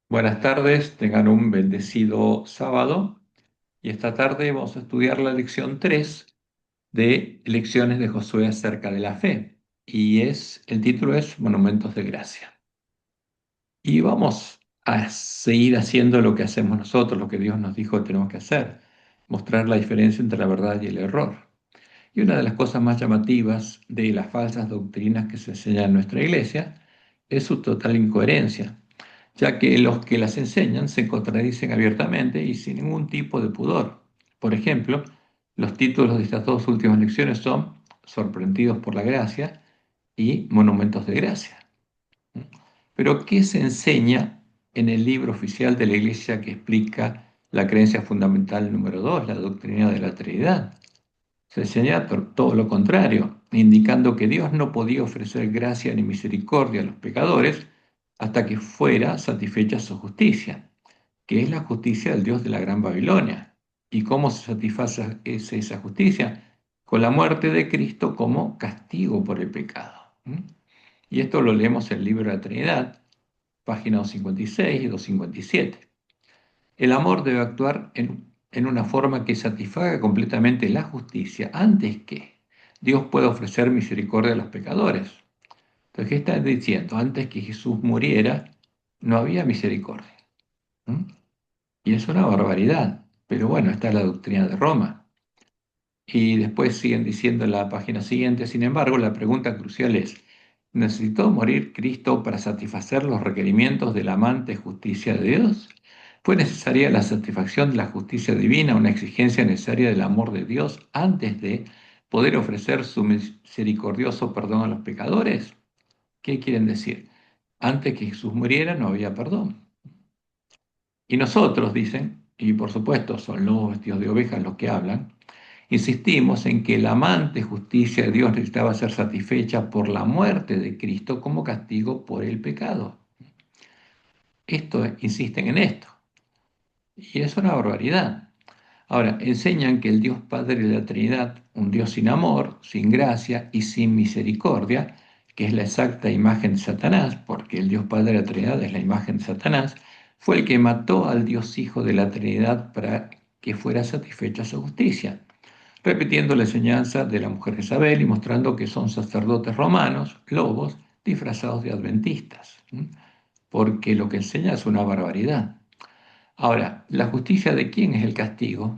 Buenas tardes, tengan un bendecido sábado y esta tarde vamos a estudiar la lección 3 de Lecciones de Josué acerca de la fe y el título es Monumentos de Gracia. Y vamos a seguir haciendo lo que hacemos nosotros, lo que Dios nos dijo que tenemos que hacer, mostrar la diferencia entre la verdad y el error. Y una de las cosas más llamativas de las falsas doctrinas que se enseñan en nuestra iglesia es su total incoherencia, ya que los que las enseñan se contradicen abiertamente y sin ningún tipo de pudor. Por ejemplo, los títulos de estas dos últimas lecciones son Sorprendidos por la Gracia y Monumentos de Gracia. Pero, ¿qué se enseña en el libro oficial de la Iglesia que explica la creencia fundamental número 2, la doctrina de la Trinidad? Se enseña todo lo contrario, indicando que Dios no podía ofrecer gracia ni misericordia a los pecadores hasta que fuera satisfecha su justicia, que es la justicia del Dios de la Gran Babilonia. ¿Y cómo se satisface esa justicia? Con la muerte de Cristo como castigo por el pecado. Y esto lo leemos en el libro de la Trinidad, páginas 256 y 257. El amor debe actuar en una forma que satisfaga completamente la justicia antes que Dios pueda ofrecer misericordia a los pecadores. Entonces, ¿qué está diciendo? Antes que Jesús muriera, no había misericordia. ¿Mm? Y es una barbaridad. Pero bueno, esta es la doctrina de Roma. Y después siguen diciendo en la página siguiente, sin embargo, la pregunta crucial es, ¿necesitó morir Cristo para satisfacer los requerimientos de la amante justicia de Dios? ¿Fue necesaria la satisfacción de la justicia divina, una exigencia necesaria del amor de Dios antes de poder ofrecer su misericordioso perdón a los pecadores? ¿Qué quieren decir? Antes que Jesús muriera no había perdón. Y nosotros, dicen, y por supuesto son los vestidos de ovejas los que hablan, insistimos en que la amante justicia de Dios necesitaba ser satisfecha por la muerte de Cristo como castigo por el pecado. Insisten en esto. Y es una barbaridad. Ahora, enseñan que el Dios Padre de la Trinidad, un Dios sin amor, sin gracia y sin misericordia, que es la exacta imagen de Satanás, porque el Dios Padre de la Trinidad es la imagen de Satanás, fue el que mató al Dios Hijo de la Trinidad para que fuera satisfecha su justicia, repitiendo la enseñanza de la mujer Isabel y mostrando que son sacerdotes romanos, lobos, disfrazados de adventistas, porque lo que enseña es una barbaridad. Ahora, ¿la justicia de quién es el castigo?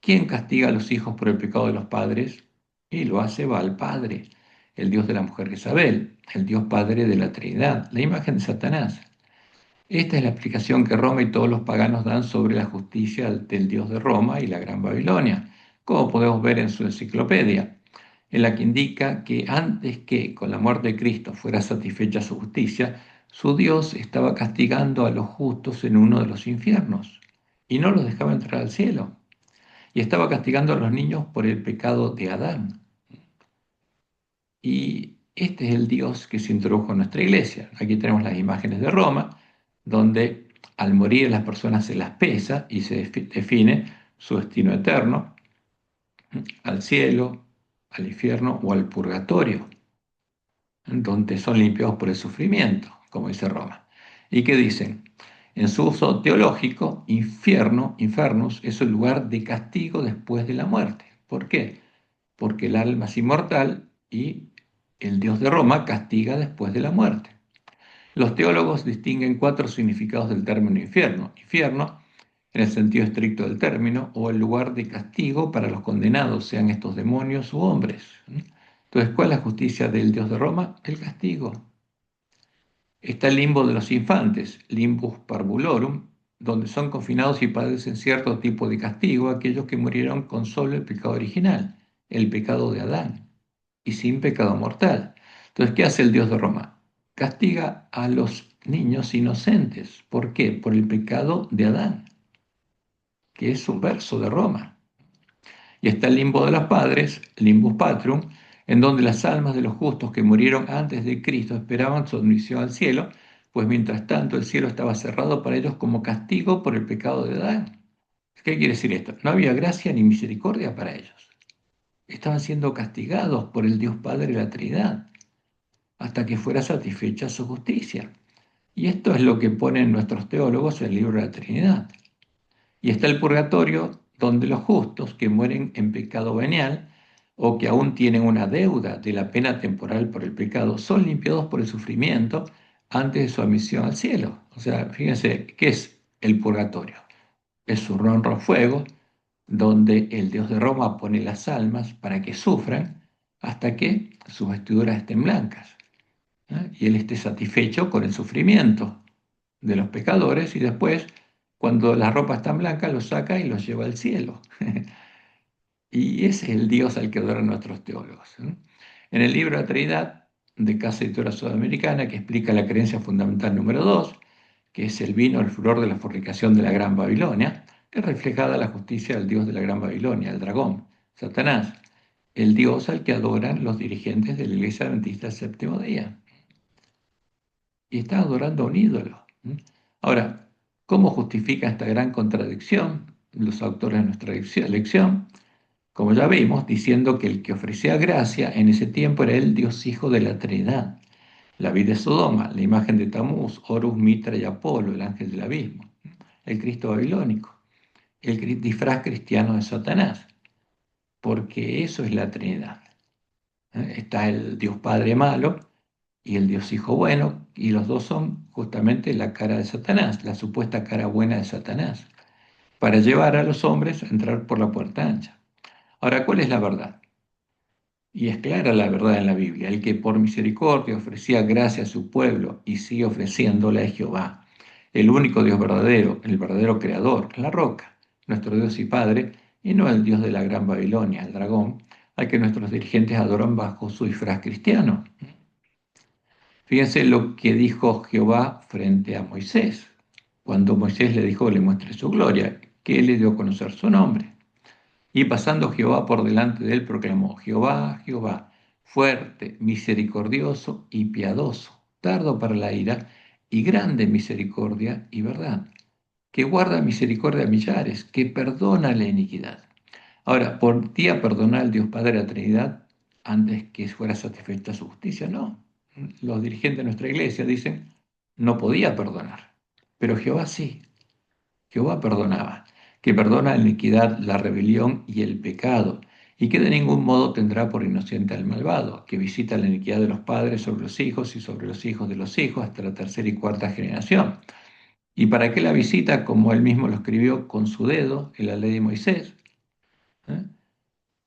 ¿Quién castiga a los hijos por el pecado de los padres? Y lo hace va al Padre, el Dios de la mujer Isabel, el Dios Padre de la Trinidad, la imagen de Satanás. Esta es la explicación que Roma y todos los paganos dan sobre la justicia del Dios de Roma y la Gran Babilonia, como podemos ver en su enciclopedia, en la que indica que antes que con la muerte de Cristo fuera satisfecha su justicia, su Dios estaba castigando a los justos en uno de los infiernos y no los dejaba entrar al cielo. Y estaba castigando a los niños por el pecado de Adán. Y este es el Dios que se introdujo en nuestra iglesia. Aquí tenemos las imágenes de Roma, donde al morir las personas se las pesa y se define su destino eterno, al cielo, al infierno o al purgatorio, donde son limpiados por el sufrimiento, como dice Roma. ¿Y qué dicen? En su uso teológico, infernus, es el lugar de castigo después de la muerte. ¿Por qué? Porque el alma es inmortal y el Dios de Roma castiga después de la muerte. Los teólogos distinguen cuatro significados del término infierno. Infierno, en el sentido estricto del término, o el lugar de castigo para los condenados, sean estos demonios u hombres. Entonces, ¿cuál es la justicia del Dios de Roma? El castigo. Está el limbo de los infantes, limbus parvulorum, donde son confinados y padecen cierto tipo de castigo aquellos que murieron con solo el pecado original, el pecado de Adán, y sin pecado mortal. Entonces, ¿qué hace el Dios de Roma? Castiga a los niños inocentes. ¿Por qué? Por el pecado de Adán, que es un verso de Roma. Y está el limbo de los padres, limbus patrum, en donde las almas de los justos que murieron antes de Cristo esperaban su admisión al cielo, pues mientras tanto el cielo estaba cerrado para ellos como castigo por el pecado de Adán. ¿Qué quiere decir esto? No había gracia ni misericordia para ellos. Estaban siendo castigados por el Dios Padre de la Trinidad, hasta que fuera satisfecha su justicia. Y esto es lo que ponen nuestros teólogos en el libro de la Trinidad. Y está el purgatorio, donde los justos que mueren en pecado venial o que aún tienen una deuda de la pena temporal por el pecado son limpiados por el sufrimiento antes de su admisión al cielo. O sea, fíjense, ¿qué es el purgatorio? Es un ronro fuego donde el dios de Roma pone las almas para que sufran hasta que sus vestiduras estén blancas, y él esté satisfecho con el sufrimiento de los pecadores y después, cuando la ropa está blanca, los saca y los lleva al cielo. Y ese es el Dios al que adoran nuestros teólogos, ¿no? En el libro de la Trinidad de Casa Editora Sudamericana, que explica la creencia fundamental número 2, que es el vino, el furor de la fornicación de la Gran Babilonia, es reflejada la justicia del Dios de la Gran Babilonia, el dragón, Satanás, el Dios al que adoran los dirigentes de la Iglesia Adventista del Séptimo Día. Y está adorando a un ídolo. Ahora, ¿cómo justifica esta gran contradicción los autores de nuestra lección? Como ya vimos, diciendo que el que ofrecía gracia en ese tiempo era el Dios Hijo de la Trinidad, la vid de Sodoma, la imagen de Tamuz, Horus, Mitra y Apolo, el ángel del abismo, el Cristo babilónico, el disfraz cristiano de Satanás, porque eso es la Trinidad. Está el Dios Padre malo y el Dios Hijo bueno, y los dos son justamente la cara de Satanás, la supuesta cara buena de Satanás, para llevar a los hombres a entrar por la puerta ancha. Ahora, ¿cuál es la verdad? Y es clara la verdad en la Biblia: el que por misericordia ofrecía gracia a su pueblo y sigue ofreciéndola es Jehová, el único Dios verdadero, el verdadero creador, la roca, nuestro Dios y Padre, y no el Dios de la Gran Babilonia, el dragón, al que nuestros dirigentes adoran bajo su disfraz cristiano. Fíjense lo que dijo Jehová frente a Moisés, cuando Moisés le dijo que le muestre su gloria, que él le dio a conocer su nombre. Y pasando Jehová por delante de él, proclamó: Jehová, Jehová, fuerte, misericordioso y piadoso, tardo para la ira y grande misericordia y verdad, que guarda misericordia a millares, que perdona la iniquidad. Ahora, ¿podía perdonar el Dios Padre la Trinidad antes que fuera satisfecha su justicia? No. Los dirigentes de nuestra iglesia dicen: no podía perdonar, pero Jehová sí. Jehová perdonaba, que perdona la iniquidad, la rebelión y el pecado, y que de ningún modo tendrá por inocente al malvado, que visita la iniquidad de los padres sobre los hijos y sobre los hijos de los hijos hasta la tercera y cuarta generación. ¿Y para qué la visita? Como él mismo lo escribió con su dedo en la ley de Moisés, ¿eh?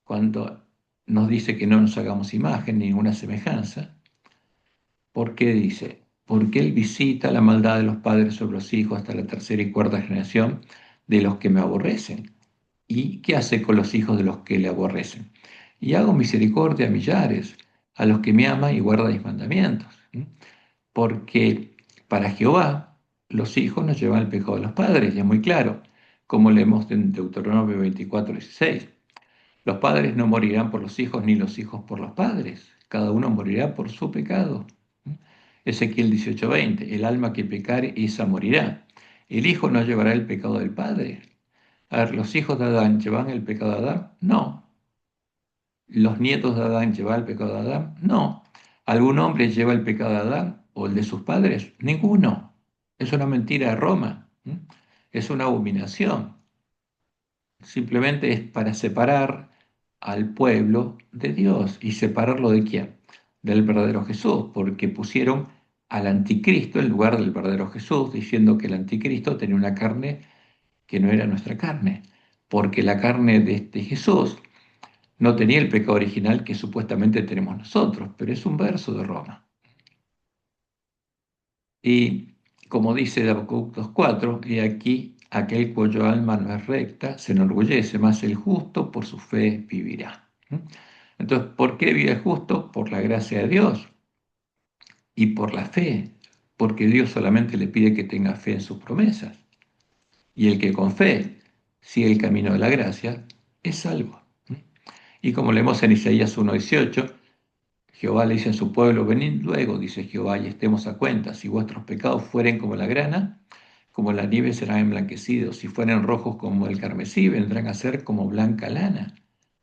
Cuando nos dice que no nos hagamos imagen ni ninguna semejanza. ¿Por qué dice? Porque él visita la maldad de los padres sobre los hijos hasta la tercera y cuarta generación de los que me aborrecen. ¿Y qué hace con los hijos de los que le aborrecen? Y hago misericordia a millares, a los que me aman y guardan mis mandamientos. Porque para Jehová los hijos nos llevan al pecado de los padres, y es muy claro, como leemos en Deuteronomio 24:16. Los padres no morirán por los hijos, ni los hijos por los padres. Cada uno morirá por su pecado. Ezequiel 18:20. El alma que pecare, esa morirá. El hijo no llevará el pecado del padre. A ver, ¿los hijos de Adán llevan el pecado de Adán? No. ¿Los nietos de Adán llevan el pecado de Adán? No. ¿Algún hombre lleva el pecado de Adán o el de sus padres? Ninguno. Es una mentira de Roma. Es una abominación. Simplemente es para separar al pueblo de Dios. ¿Y separarlo de quién? Del verdadero Jesús, porque pusieron al anticristo en lugar del verdadero Jesús, diciendo que el anticristo tenía una carne que no era nuestra carne, porque la carne de este Jesús no tenía el pecado original que supuestamente tenemos nosotros, pero es un verso de Roma. Y como dice Habacuc 2:4, y aquí aquel cuyo alma no es recta se enorgullece, mas el justo por su fe vivirá. Entonces, ¿por qué vive el justo? Por la gracia de Dios y por la fe, porque Dios solamente le pide que tenga fe en sus promesas. Y el que con fe sigue el camino de la gracia es salvo. Y como leemos en Isaías 1:18, Jehová le dice a su pueblo: venid luego, dice Jehová, y estemos a cuenta. Si vuestros pecados fueren como la grana, como la nieve serán emblanquecidos. Si fueren rojos como el carmesí, vendrán a ser como blanca lana.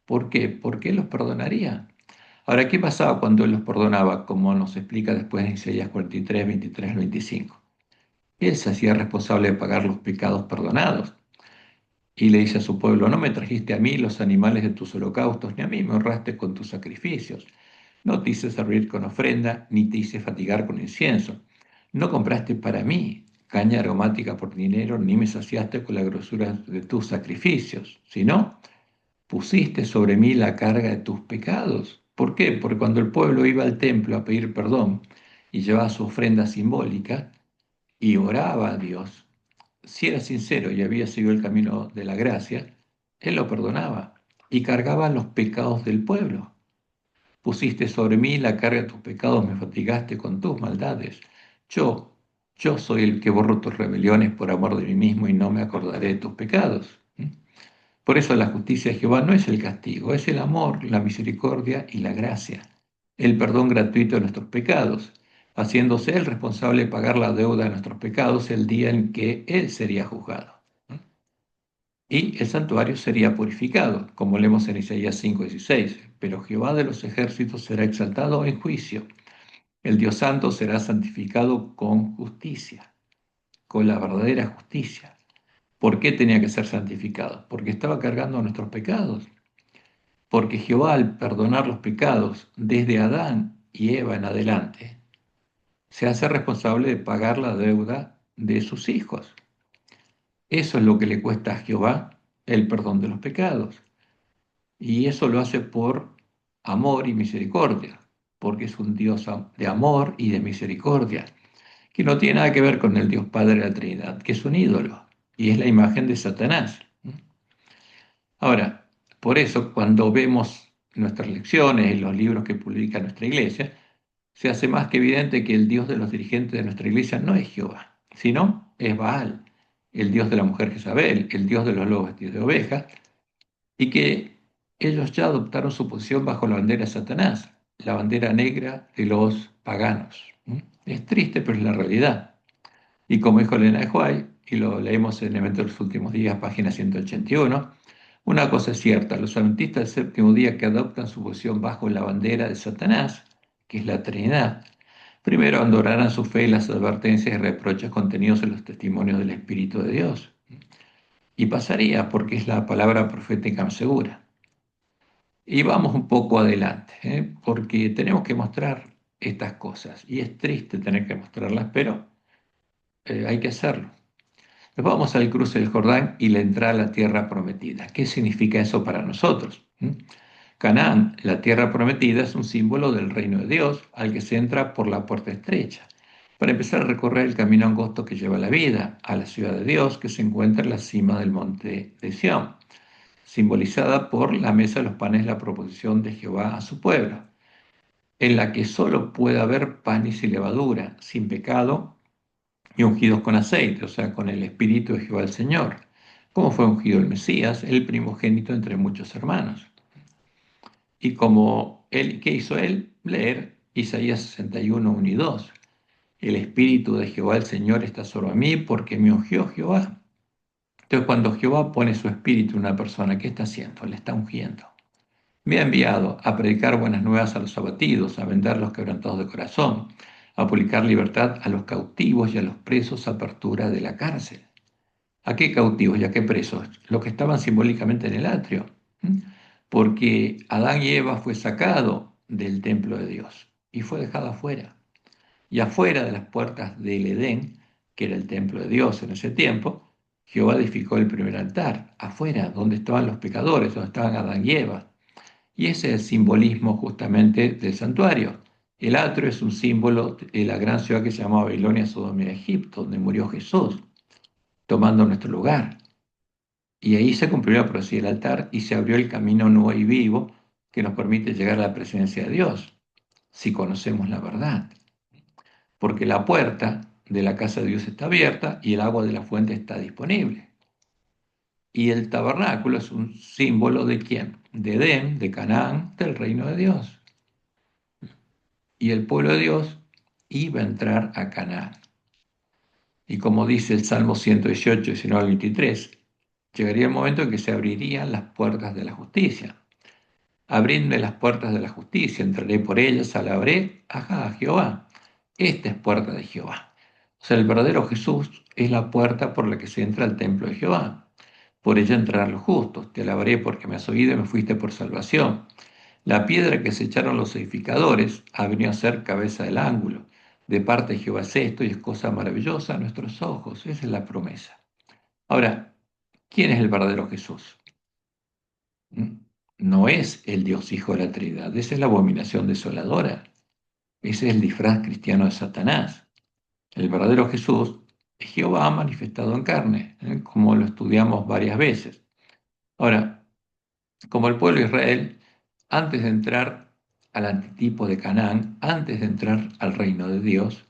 ¿Por qué? Porque Él los perdonaría. Ahora, ¿qué pasaba cuando Él los perdonaba? Como nos explica después en Isaías 43, 23 al 25. Él se hacía responsable de pagar los pecados perdonados. Y le dice a su pueblo, no me trajiste a mí los animales de tus holocaustos, ni a mí me honraste con tus sacrificios. No te hice servir con ofrenda, ni te hice fatigar con incienso. No compraste para mí caña aromática por dinero, ni me saciaste con la grosura de tus sacrificios, sino pusiste sobre mí la carga de tus pecados. ¿Por qué? Porque cuando el pueblo iba al templo a pedir perdón y llevaba su ofrenda simbólica y oraba a Dios, si era sincero y había seguido el camino de la gracia, Él lo perdonaba y cargaba los pecados del pueblo. Pusiste sobre mí la carga de tus pecados, me fatigaste con tus maldades. Yo, yo soy el que borro tus rebeliones por amor de mí mismo y no me acordaré de tus pecados. Por eso la justicia de Jehová no es el castigo, es el amor, la misericordia y la gracia, el perdón gratuito de nuestros pecados, haciéndose Él responsable de pagar la deuda de nuestros pecados el día en que Él sería juzgado. Y el santuario sería purificado, como leemos en Isaías 5:16. Pero Jehová de los ejércitos será exaltado en juicio. El Dios Santo será santificado con justicia, con la verdadera justicia. ¿Por qué tenía que ser santificado? Porque estaba cargando nuestros pecados. Porque Jehová, al perdonar los pecados desde Adán y Eva en adelante, se hace responsable de pagar la deuda de sus hijos. Eso es lo que le cuesta a Jehová el perdón de los pecados. Y eso lo hace por amor y misericordia, porque es un Dios de amor y de misericordia, que no tiene nada que ver con el Dios Padre de la Trinidad, que es un ídolo y es la imagen de Satanás. Ahora, por eso cuando vemos nuestras lecciones y los libros que publica nuestra iglesia, se hace más que evidente que el Dios de los dirigentes de nuestra iglesia no es Jehová, sino es Baal, el Dios de la mujer Jezabel, el Dios de los lobos vestidos de ovejas, y que ellos ya adoptaron su posición bajo la bandera de Satanás, la bandera negra de los paganos. Es triste, pero es la realidad. Y como dijo Elena de White, y lo leemos en Evento de los Últimos Días, página 181, una cosa es cierta, los adventistas del séptimo día que adoptan su posición bajo la bandera de Satanás, que es la Trinidad, primero abandonarán su fe y las advertencias y reproches contenidos en los testimonios del Espíritu de Dios. Y pasaría porque es la palabra profética más segura. Y vamos un poco adelante, porque tenemos que mostrar estas cosas. Y es triste tener que mostrarlas, pero hay que hacerlo. Nos vamos al cruce del Jordán y la entrada a la tierra prometida. ¿Qué significa eso para nosotros? Canaán, la tierra prometida, es un símbolo del reino de Dios al que se entra por la puerta estrecha, para empezar a recorrer el camino angosto que lleva a la vida, a la ciudad de Dios que se encuentra en la cima del monte de Sión, simbolizada por la mesa de los panes, la proposición de Jehová a su pueblo, en la que solo puede haber pan y sin levadura, sin pecado y ungidos con aceite, o sea, con el Espíritu de Jehová el Señor. ¿Cómo fue ungido el Mesías? El primogénito entre muchos hermanos. Y como él, ¿qué hizo él? Leer Isaías 61, 1 y 2. El Espíritu de Jehová el Señor está sobre mí porque me ungió Jehová. Entonces, cuando Jehová pone su espíritu en una persona, ¿qué está haciendo? Le está ungiendo. Me ha enviado a predicar buenas nuevas a los abatidos, a vender a los quebrantados de corazón, a publicar libertad a los cautivos y a los presos, apertura de la cárcel. ¿A qué cautivos y a qué presos? Los que estaban simbólicamente en el atrio. Porque Adán y Eva fue sacado del templo de Dios y fue dejado afuera. Y afuera de las puertas del Edén, que era el templo de Dios en ese tiempo, Jehová edificó el primer altar, afuera, donde estaban los pecadores, donde estaban Adán y Eva. Y ese es el simbolismo justamente del santuario. El atrio es un símbolo de la gran ciudad que se llamaba Babilonia, Sodoma y Egipto, donde murió Jesús, tomando nuestro lugar. Y ahí se cumplió la profecía del altar y se abrió el camino nuevo y vivo que nos permite llegar a la presencia de Dios, si conocemos la verdad. Porque la puerta de la casa de Dios está abierta y el agua de la fuente está disponible. Y el tabernáculo es un símbolo de quién? De Edén, de Canaán, del reino de Dios. Y el pueblo de Dios iba a entrar a Canaán. Y como dice el Salmo 118, 19 al 23, llegaría el momento en que se abrirían las puertas de la justicia. Abridme las puertas de la justicia, entraré por ellas, alabaré a Jehová. Esta es puerta de Jehová. O sea, el verdadero Jesús es la puerta por la que se entra al templo de Jehová. Por ella entrarán los justos. Te alabaré porque me has oído y me fuiste por salvación. La piedra que se echaron los edificadores ha venido a ser cabeza del ángulo. De parte de Jehová es esto y es cosa maravillosa a nuestros ojos. Esa es la promesa. Ahora, ¿quién es el verdadero Jesús? No es el Dios Hijo de la Trinidad. Esa es la abominación desoladora. Ese es el disfraz cristiano de Satanás. El verdadero Jesús es Jehová manifestado en carne, como lo estudiamos varias veces. Ahora, como el pueblo de Israel, antes de entrar al antitipo de Canaán, antes de entrar al reino de Dios,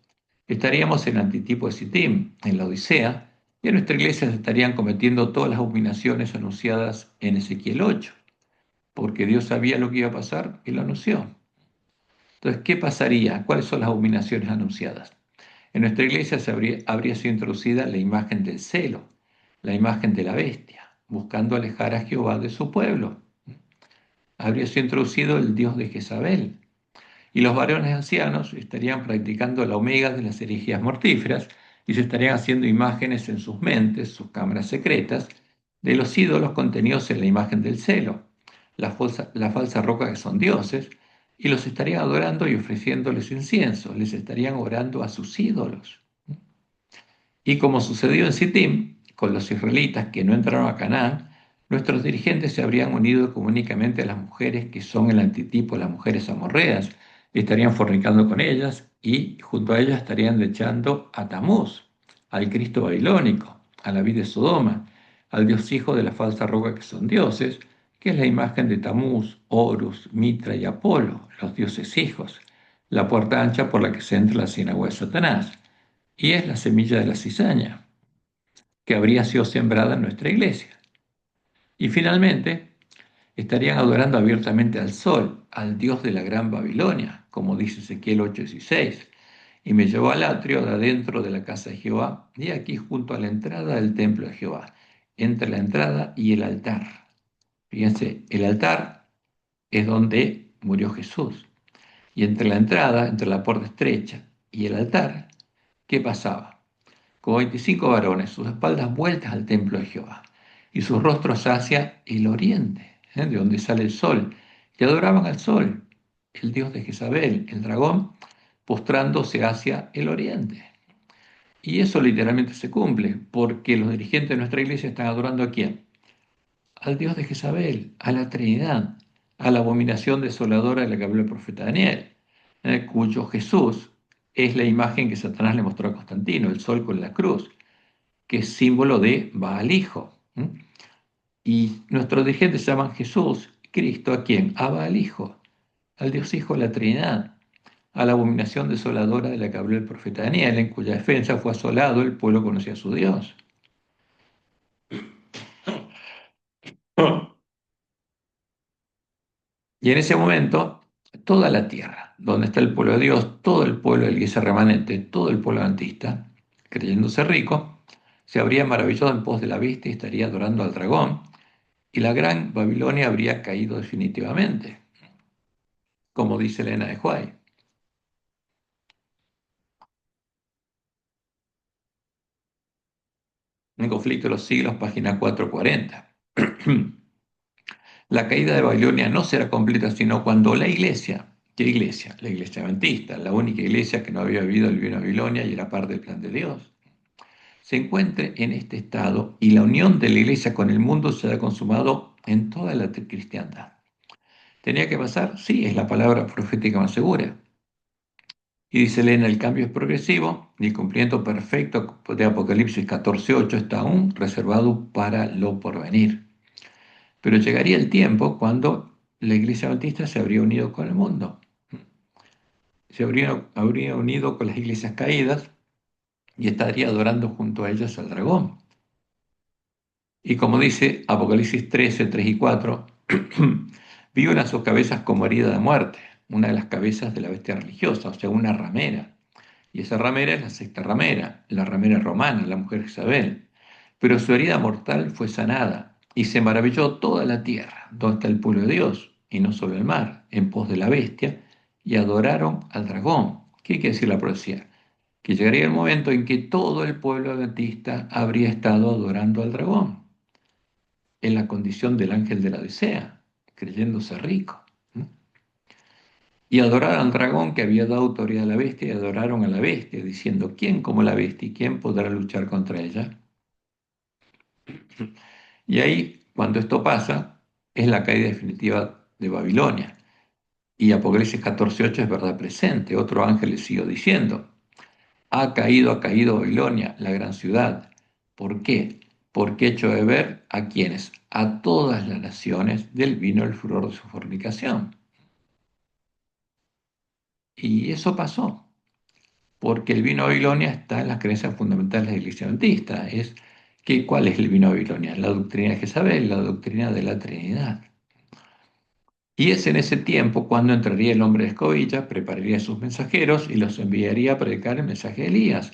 estaríamos en el antitipo de Sittim, en la Odisea, y en nuestra iglesia se estarían cometiendo todas las abominaciones anunciadas en Ezequiel 8, porque Dios sabía lo que iba a pasar y lo anunció. Entonces, ¿qué pasaría? ¿Cuáles son las abominaciones anunciadas? En nuestra iglesia habría sido introducida la imagen del celo, la imagen de la bestia, buscando alejar a Jehová de su pueblo. Habría sido introducido el dios de Jezabel, y los varones ancianos estarían practicando la omega de las herejías mortíferas y se estarían haciendo imágenes en sus mentes, sus cámaras secretas, de los ídolos contenidos en la imagen del celo, la falsa roca que son dioses, y los estarían adorando y ofreciéndoles incienso, les estarían orando a sus ídolos. Y como sucedió en Sittim, con los israelitas que no entraron a Canaán, nuestros dirigentes se habrían unido únicamente a las mujeres que son el antitipo de las mujeres amorreas, estarían fornicando con ellas y junto a ellas estarían echando a Tamuz, al Cristo babilónico, a la vid de Sodoma, al dios hijo de la falsa roca que son dioses, que es la imagen de Tamuz, Horus, Mitra y Apolo, los dioses hijos, la puerta ancha por la que se entra la sinagoga de Satanás, y es la semilla de la cizaña que habría sido sembrada en nuestra iglesia. Y finalmente, estarían adorando abiertamente al sol, al dios de la gran Babilonia, como dice Ezequiel 8:16. Y me llevó al atrio de adentro de la casa de Jehová, y aquí junto a la entrada del templo de Jehová, entre la entrada y el altar. Fíjense, el altar es donde murió Jesús. Y entre la entrada, entre la puerta estrecha y el altar, ¿qué pasaba? Como 25 varones, sus espaldas vueltas al templo de Jehová, y sus rostros hacia el oriente, de donde sale el sol, y adoraban al sol, el dios de Jezabel, el dragón, postrándose hacia el oriente. Y eso literalmente se cumple, porque los dirigentes de nuestra iglesia están adorando ¿a quién? Al dios de Jezabel, a la Trinidad, a la abominación desoladora de la que habló el profeta Daniel, cuyo Jesús es la imagen que Satanás le mostró a Constantino, el sol con la cruz, que es símbolo de Baal Hijo. Y nuestros dirigentes llaman Jesús, Cristo, ¿a quién? A Baal Hijo, al Dios Hijo de la Trinidad, a la abominación desoladora de la que habló el profeta Daniel, en cuya defensa fue asolado el pueblo conocía a su Dios. Y en ese momento, toda la tierra, donde está el pueblo de Dios, todo el pueblo de la iglesia remanente, todo el pueblo adventista, creyéndose rico, se habría maravillado en pos de la bestia y estaría adorando al dragón, y la gran Babilonia habría caído definitivamente, como dice Elena de White. En Conflicto de los Siglos, página 440. La caída de Babilonia no será completa sino cuando la iglesia, ¿qué iglesia? La iglesia adventista, la única iglesia que no había vivido el vino de Babilonia y era parte del plan de Dios, se encuentre en este estado y la unión de la iglesia con el mundo se ha consumado en toda la cristiandad. ¿Tenía que pasar? Sí, es la palabra profética más segura. Y dice Elena, el cambio es progresivo y el cumplimiento perfecto de Apocalipsis 14:8 está aún reservado para lo porvenir. Pero llegaría el tiempo cuando la iglesia bautista se habría unido con el mundo, habría unido con las iglesias caídas y estaría adorando junto a ellas al dragón. Y como dice Apocalipsis 13, 3 y 4, vio a sus cabezas como herida de muerte, una de las cabezas de la bestia religiosa, o sea, una ramera. Y esa ramera es la sexta ramera, la ramera romana, la mujer Isabel. Pero su herida mortal fue sanada, y se maravilló toda la tierra, donde está el pueblo de Dios, y no solo el mar, en pos de la bestia, y adoraron al dragón. ¿Qué quiere decir la profecía? que llegaría el momento en que todo el pueblo adventista habría estado adorando al dragón, en la condición del ángel de la Odisea, creyéndose rico. ¿No? Y adoraron al dragón que había dado autoridad a la bestia y adoraron a la bestia, diciendo, ¿quién como la bestia y quién podrá luchar contra ella? Y ahí, cuando esto pasa, es la caída definitiva de Babilonia. Y Apocalipsis 14:8 es verdad presente. Otro ángel le siguió diciendo, ha caído Babilonia, la gran ciudad. ¿Por qué? Porque he hecho beber a quienes, a todas las naciones, del vino el furor de su fornicación. Y eso pasó, porque el vino de Babilonia está en las creencias fundamentales de la Iglesia Adventista. ¿Cuál es el vino de Babilonia? La doctrina de Jezabel, la doctrina de la Trinidad. Y es en ese tiempo cuando entraría el hombre de escobilla, prepararía a sus mensajeros y los enviaría a predicar el mensaje de Elías,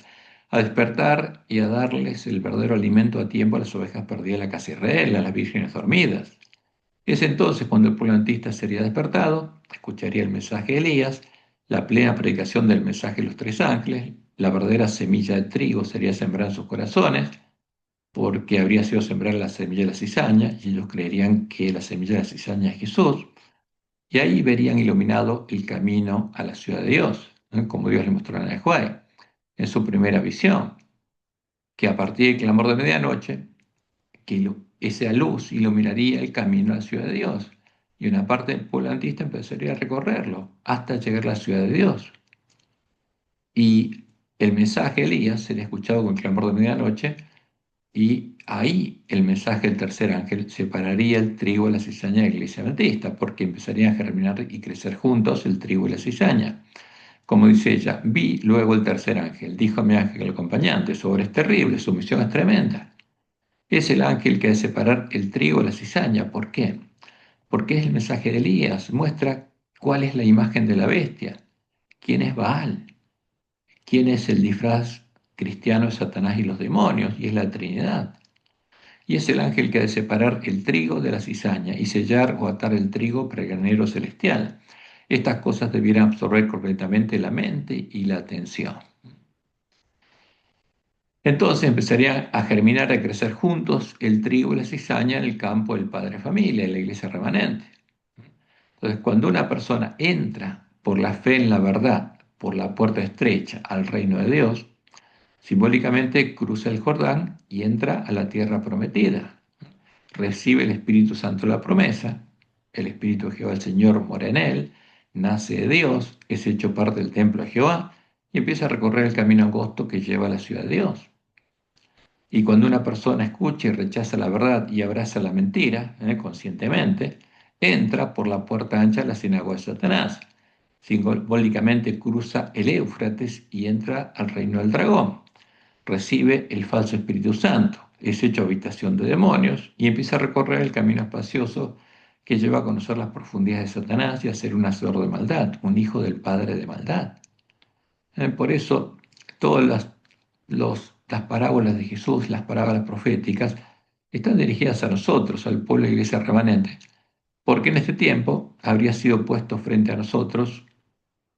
a despertar y a darles el verdadero alimento a tiempo a las ovejas perdidas de la casa de Israel, a las vírgenes dormidas. Es entonces cuando el pueblo adventista sería despertado, escucharía el mensaje de Elías, la plena predicación del mensaje de los tres ángeles, la verdadera semilla de trigo sería sembrada en sus corazones, porque habría sido sembrar la semilla de la cizaña, y ellos creerían que la semilla de la cizaña es Jesús. Y ahí verían iluminado el camino a la ciudad de Dios, ¿no? Como Dios le mostró a Nehuay en su primera visión, que a partir del clamor de medianoche, esa luz iluminaría el camino a la ciudad de Dios. Y una parte del pueblo antista empezaría a recorrerlo hasta llegar a la ciudad de Dios. Y el mensaje de Elías sería escuchado con el clamor de medianoche, y ahí el mensaje del tercer ángel separaría el trigo de la cizaña de la iglesia adventista, porque empezarían a germinar y crecer juntos el trigo y la cizaña. Como dice ella, vi luego el tercer ángel, dijo a mi ángel acompañante, su obra es terrible, su misión es tremenda. Es el ángel que ha de separar el trigo de la cizaña. ¿Por qué? Porque es el mensaje de Elías, muestra cuál es la imagen de la bestia, quién es Baal, quién es el disfraz cristiano de Satanás y los demonios, y es la Trinidad. Y es el ángel que ha de separar el trigo de la cizaña y sellar o atar el trigo para el granero celestial. Estas cosas debieran absorber completamente la mente y la atención. Entonces empezarían a germinar, a crecer juntos el trigo y la cizaña en el campo del padre familia, en la iglesia remanente. Entonces, cuando una persona entra por la fe en la verdad, por la puerta estrecha al reino de Dios, simbólicamente cruza el Jordán y entra a la tierra prometida. Recibe el Espíritu Santo la promesa, el Espíritu de Jehová el Señor mora en él, nace de Dios, es hecho parte del templo de Jehová y empieza a recorrer el camino angosto que lleva a la ciudad de Dios. Y cuando una persona escucha y rechaza la verdad y abraza la mentira, conscientemente, entra por la puerta ancha de la sinagoga de Satanás. Simbólicamente cruza el Éufrates y entra al reino del dragón. Recibe el falso Espíritu Santo, es hecho habitación de demonios y empieza a recorrer el camino espacioso que lleva a conocer las profundidades de Satanás y a ser un hacedor de maldad, un hijo del padre de maldad. Por eso, todas las parábolas de Jesús, las parábolas proféticas, están dirigidas a nosotros, al pueblo de la iglesia remanente, porque en este tiempo habría sido puesto frente a nosotros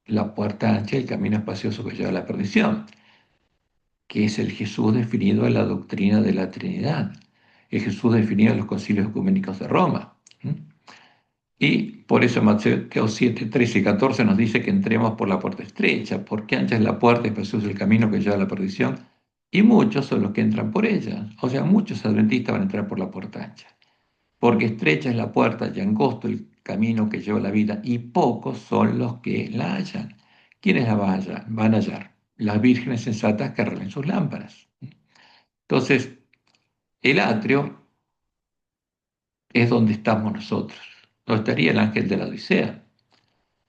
la puerta ancha, el camino espacioso que lleva a la perdición, que es el Jesús definido en la doctrina de la Trinidad, el Jesús definido en los concilios ecuménicos de Roma. Y por eso Mateo 7, 13 y 14 nos dice que entremos por la puerta estrecha, porque ancha es la puerta y espacioso es el camino que lleva a la perdición, y muchos son los que entran por ella. O sea, muchos adventistas van a entrar por la puerta ancha, porque estrecha es la puerta y angosto el camino que lleva a la vida, y pocos son los que la hallan. ¿Quiénes la van a hallar? Las vírgenes sensatas que arreglen sus lámparas. Entonces, el atrio es donde estamos nosotros, donde estaría el ángel de la Odisea,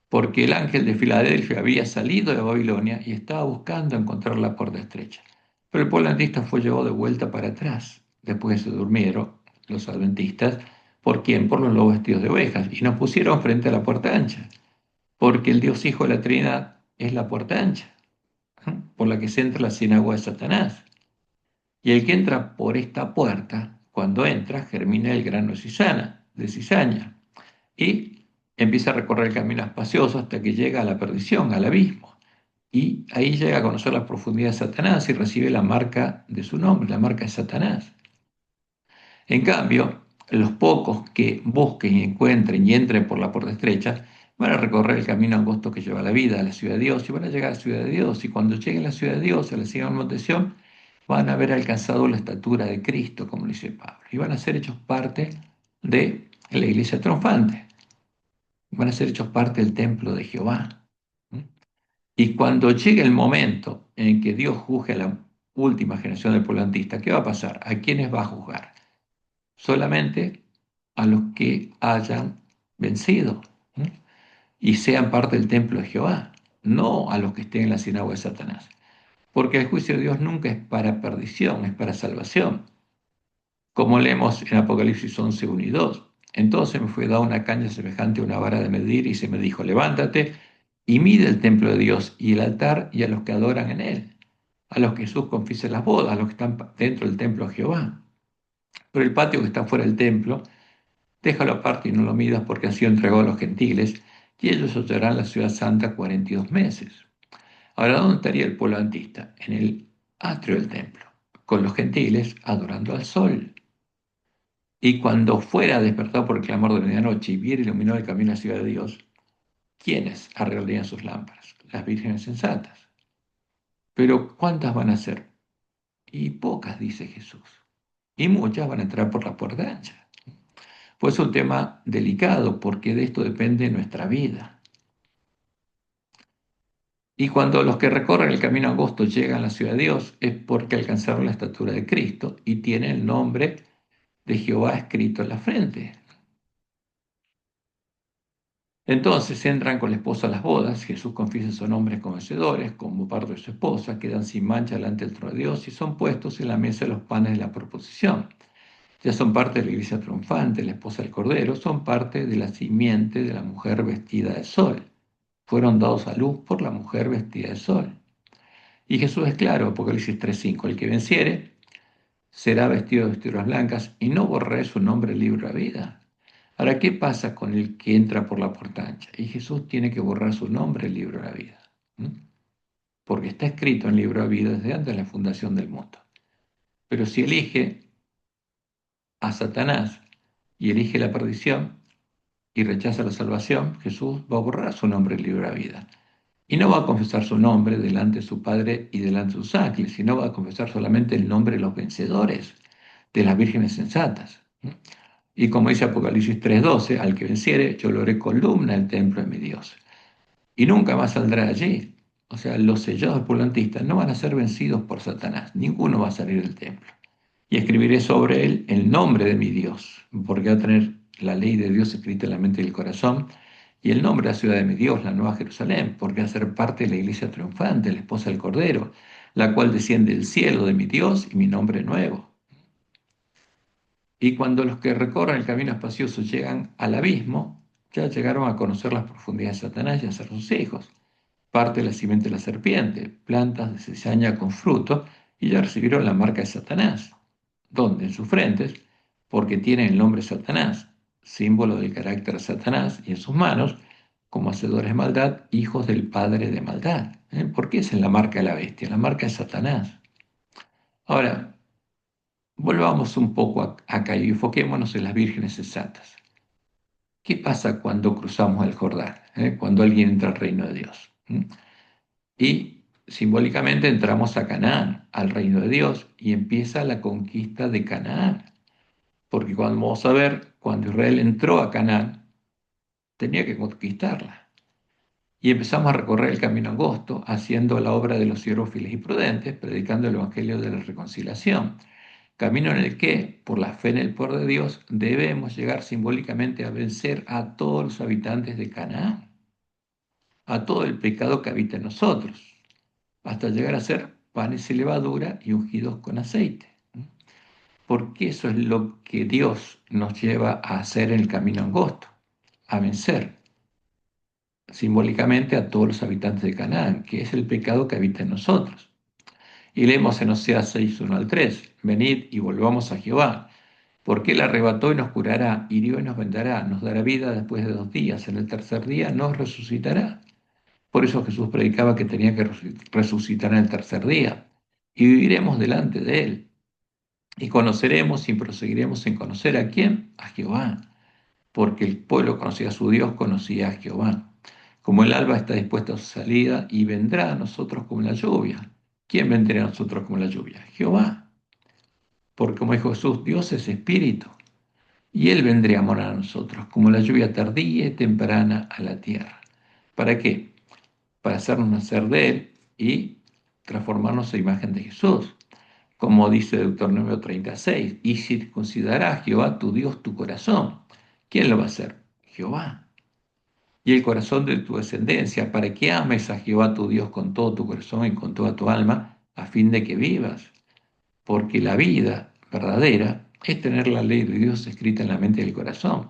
porque el ángel de Filadelfia había salido de Babilonia y estaba buscando encontrar la puerta estrecha. Pero el pueblo adventista fue llevado de vuelta para atrás, después se durmieron los adventistas. ¿Por quién? Por los lobos vestidos de ovejas, y nos pusieron frente a la puerta ancha, porque el Dios Hijo de la Trinidad es la puerta ancha, por la que se entra la sinagoga de Satanás. Y el que entra por esta puerta, cuando entra, germina el grano de cizaña, y empieza a recorrer el camino espacioso hasta que llega a la perdición, al abismo. Y ahí llega a conocer la profundidad de Satanás y recibe la marca de su nombre, la marca de Satanás. En cambio, los pocos que busquen y encuentren y entren por la puerta estrecha van a recorrer el camino angosto que lleva a la vida, a la ciudad de Dios, y van a llegar a la ciudad de Dios. Y cuando lleguen a la ciudad de Dios, a la ciudad de Monte Sión, van a haber alcanzado la estatura de Cristo, como dice Pablo, y van a ser hechos parte de la iglesia triunfante, van a ser hechos parte del templo de Jehová. ¿Mm? Y cuando llegue el momento en que Dios juzgue a la última generación del pueblo antista, ¿qué va a pasar? ¿A quiénes va a juzgar? Solamente a los que hayan vencido, ¿eh? Y sean parte del templo de Jehová, no a los que estén en la sinagoga de Satanás. Porque el juicio de Dios nunca es para perdición, es para salvación. Como leemos en Apocalipsis 11, 1 y 2. Entonces me fue dada una caña semejante a una vara de medir y se me dijo, levántate y mide el templo de Dios y el altar y a los que adoran en él, a los que Jesús confiese las bodas, a los que están dentro del templo de Jehová. Pero el patio que está fuera del templo, déjalo aparte y no lo midas porque ha sido entregado a los gentiles y ellos hollarán la ciudad santa 42 meses. Ahora, ¿dónde estaría el pueblo antista? En el atrio del templo, con los gentiles adorando al sol. Y cuando fuera despertado por el clamor de medianoche y viera iluminado el camino a la ciudad de Dios, ¿quiénes arreglarían sus lámparas? Las vírgenes sensatas. Pero ¿cuántas van a ser? Y pocas, dice Jesús. Y muchas van a entrar por la puerta ancha. Pues es un tema delicado porque de esto depende nuestra vida. Y cuando los que recorren el camino angosto llegan a la ciudad de Dios es porque alcanzaron la estatura de Cristo y tienen el nombre de Jehová escrito en la frente. Entonces entran con la esposa a las bodas, Jesús confiesa son hombres conocedores, como parte de su esposa, quedan sin mancha delante del trono de Dios y son puestos en la mesa los panes de la proposición. Ya son parte de la iglesia triunfante, la esposa del Cordero, son parte de la simiente de la mujer vestida de sol. Fueron dados a luz por la mujer vestida de sol. Y Jesús es claro, Apocalipsis 3:5, el que venciere será vestido de vestiduras blancas y no borraré su nombre del libro de la vida. Ahora, ¿qué pasa con el que entra por la puerta ancha? Y Jesús tiene que borrar su nombre del libro de la vida, ¿m? Porque está escrito en el libro de la vida desde antes de la fundación del mundo. Pero si elige a Satanás y elige la perdición y rechaza la salvación, Jesús va a borrar su nombre del libro de la vida. Y no va a confesar su nombre delante de su Padre y delante de sus ángeles, sino va a confesar solamente el nombre de los vencedores, de las vírgenes sensatas. Y como dice Apocalipsis 3:12, al que venciere, yo lo haré columna del templo de mi Dios. Y nunca más saldrá allí. O sea, los sellados pulantistas no van a ser vencidos por Satanás. Ninguno va a salir del templo. Y escribiré sobre él el nombre de mi Dios, porque va a tener la ley de Dios escrita en la mente y el corazón, y el nombre de la ciudad de mi Dios, la Nueva Jerusalén, porque va a ser parte de la iglesia triunfante, la esposa del Cordero, la cual desciende del cielo de mi Dios y mi nombre nuevo. Y cuando los que recorren el camino espacioso llegan al abismo, ya llegaron a conocer las profundidades de Satanás y a ser sus hijos. Parte de la simiente de la serpiente, plantas de cizaña con fruto, y ya recibieron la marca de Satanás. ¿Dónde? En sus frentes, porque tienen el nombre Satanás, símbolo del carácter de Satanás, y en sus manos, como hacedores de maldad, hijos del padre de maldad. ¿Por qué es en la marca de la bestia? La marca de Satanás. Ahora, volvamos un poco acá y enfoquémonos en las vírgenes sensatas. ¿Qué pasa cuando cruzamos el Jordán? Cuando alguien entra al reino de Dios. Y simbólicamente entramos a Canaán, al reino de Dios, y empieza la conquista de Canaán. Porque cuando vamos a ver, cuando Israel entró a Canaán, tenía que conquistarla. Y empezamos a recorrer el camino angosto, haciendo la obra de los siervos fieles y prudentes, predicando el evangelio de la reconciliación. Camino en el que, por la fe en el poder de Dios, debemos llegar simbólicamente a vencer a todos los habitantes de Canaán, a todo el pecado que habita en nosotros, hasta llegar a ser panes y levadura y ungidos con aceite. Porque eso es lo que Dios nos lleva a hacer en el camino angosto, a vencer simbólicamente a todos los habitantes de Canaán, que es el pecado que habita en nosotros. Y leemos en Oseas 6, 1 al 3, venid y volvamos a Jehová, porque él arrebató y nos curará, hirió y nos vendará, nos dará vida después de 2 días, en el tercer día nos resucitará. Por eso Jesús predicaba que tenía que resucitar en el tercer día y viviremos delante de Él. Y conoceremos y proseguiremos en conocer a quién, a Jehová, porque el pueblo conocía a su Dios, conocía a Jehová. Como el alba está dispuesta a su salida y vendrá a nosotros como la lluvia. ¿Quién vendrá a nosotros como la lluvia? Jehová. Porque como dijo Jesús, Dios es espíritu. Y Él vendría a morar a nosotros, como la lluvia tardía y temprana a la tierra. ¿Para qué? Para hacernos nacer de Él y transformarnos a imagen de Jesús. Como dice Deuteronomio 36, y circuncidará a Jehová tu Dios tu corazón. ¿Quién lo va a hacer? Jehová. Y el corazón de tu descendencia, para que ames a Jehová tu Dios con todo tu corazón y con toda tu alma, a fin de que vivas. Porque la vida verdadera es tener la ley de Dios escrita en la mente y el corazón.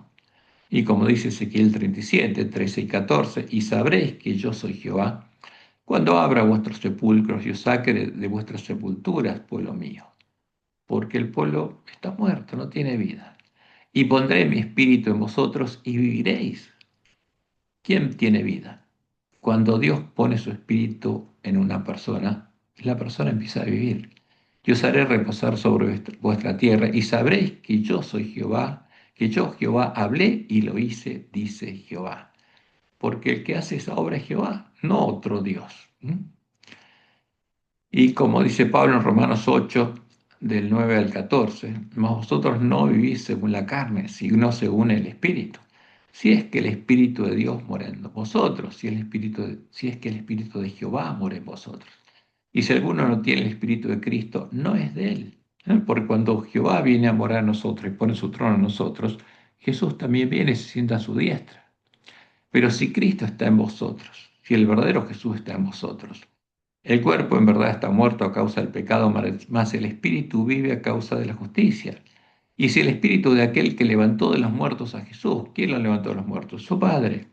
Y como dice Ezequiel 37, 13 y 14, y sabréis que yo soy Jehová, cuando abra vuestros sepulcros y os saque de vuestras sepulturas, pueblo mío. Porque el pueblo está muerto, no tiene vida. Y pondré mi espíritu en vosotros y viviréis. ¿Quién tiene vida? Cuando Dios pone su espíritu en una persona, la persona empieza a vivir. Yo os haré reposar sobre vuestra tierra y sabréis que yo soy Jehová, que yo Jehová hablé y lo hice, dice Jehová. Porque el que hace esa obra es Jehová, no otro Dios. Y como dice Pablo en Romanos 8, del 9 al 14, mas vosotros no vivís según la carne, sino según el Espíritu. Si es que el Espíritu de Dios mora en vosotros, si es que el Espíritu de Jehová mora en vosotros. Y si alguno no tiene el Espíritu de Cristo, no es de él. Porque cuando Jehová viene a morar a nosotros y pone su trono en nosotros, Jesús también viene y se sienta a su diestra. Pero si Cristo está en vosotros, si el verdadero Jesús está en vosotros, el cuerpo en verdad está muerto a causa del pecado, mas el espíritu vive a causa de la justicia. Y si el espíritu de aquel que levantó de los muertos a Jesús, ¿quién lo levantó de los muertos? Su Padre.